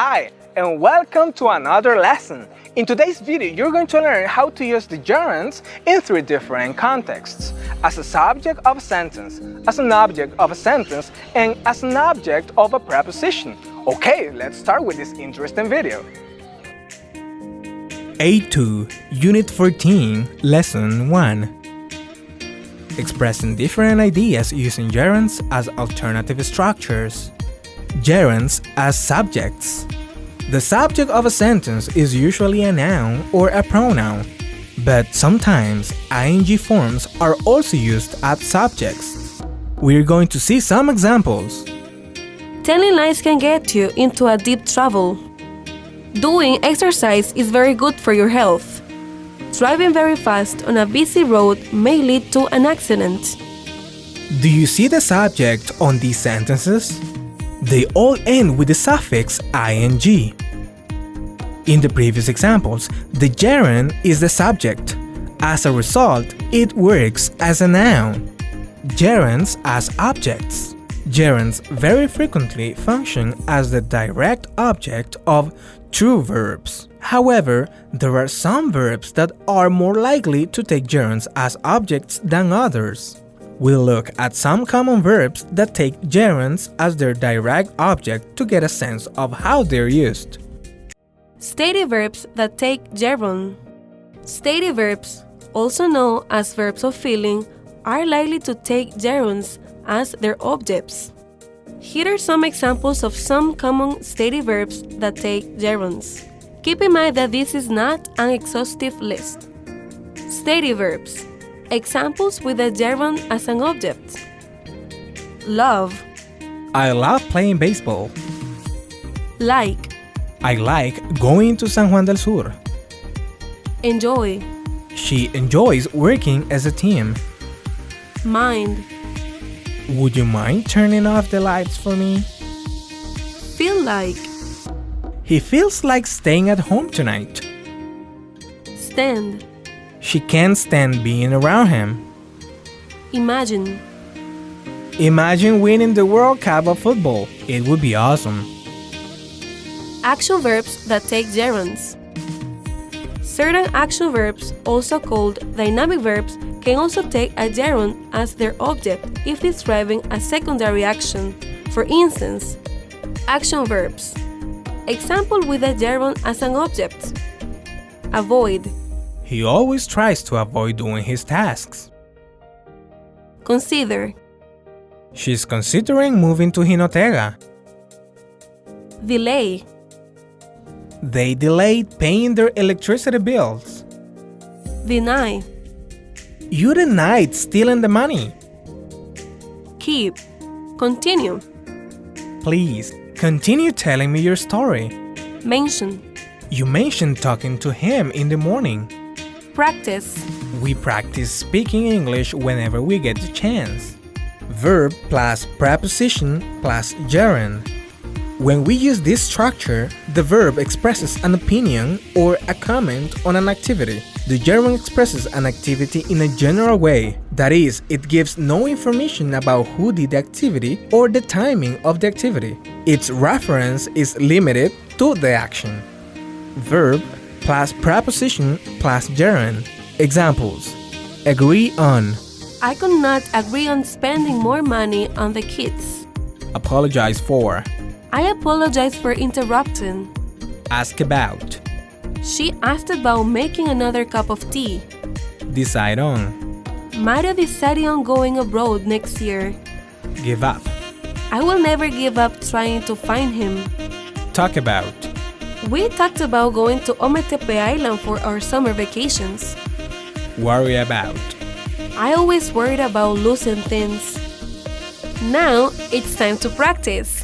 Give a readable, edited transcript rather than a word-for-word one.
Hi, and welcome to another lesson. In today's video, you're going to learn how to use the gerunds in three different contexts: as a subject of a sentence, as an object of a sentence, and as an object of a preposition. Okay, let's start with this interesting video. A2 Unit 14 Lesson 1. Expressing different ideas using gerunds as alternative structures. Gerunds as subjects. The subject of a sentence is usually a noun or a pronoun, but sometimes ing forms are also used as subjects. We're going to see some examples. Telling lies can get you into a deep trouble. Doing exercise is very good for your health. Driving very fast on a busy road may lead to an accident. Do you see the subject on these sentences? They all end with the suffix ing. In the previous examples, the gerund is the subject. As a result, it works as a noun. Gerunds as objects. Gerunds very frequently function as the direct object of true verbs. However, there are some verbs that are more likely to take gerunds as objects than others. We'll look at some common verbs that take gerunds as their direct object to get a sense of how they're used. Stative verbs that take gerund. Stative verbs, also known as verbs of feeling, are likely to take gerunds as their objects. Here are some examples of some common stative verbs that take gerunds. Keep in mind that this is not an exhaustive list. Stative verbs. Examples with a gerund as an object. Love. I love playing baseball. Like. I like going to San Juan del Sur. Enjoy. She enjoys working as a team. Mind. Would you mind turning off the lights for me? Feel like. He feels like staying at home tonight. Stand. She can't stand being around him. Imagine. Imagine winning the World Cup of football. It would be awesome. Action verbs that take gerunds. Certain action verbs, also called dynamic verbs, can also take a gerund as their object if describing a secondary action. For instance, action verbs. Example with a gerund as an object. Avoid. He always tries to avoid doing his tasks. Consider. She's considering moving to Jinotega. Delay. They delayed paying their electricity bills. Deny. You denied stealing the money. Keep. Continue. Please, continue telling me your story. Mention. You mentioned talking to him in the morning. Practice. We practice speaking English whenever we get the chance. Verb plus preposition plus gerund. When we use this structure, the verb expresses an opinion or a comment on an activity. The gerund expresses an activity in a general way. That is, it gives no information about who did the activity or the timing of the activity. Its reference is limited to the action. Verb plus preposition plus gerund. Examples: agree on. I could not agree on spending more money on the kids. Apologize for. I apologize for interrupting. Ask about. She asked about making another cup of tea. Decide on. Mario decided on going abroad next year. Give up. I will never give up trying to find him. Talk about. We talked about going to Ometepe Island for our summer vacations. Worry about. I always worried about losing things. Now it's time to practice.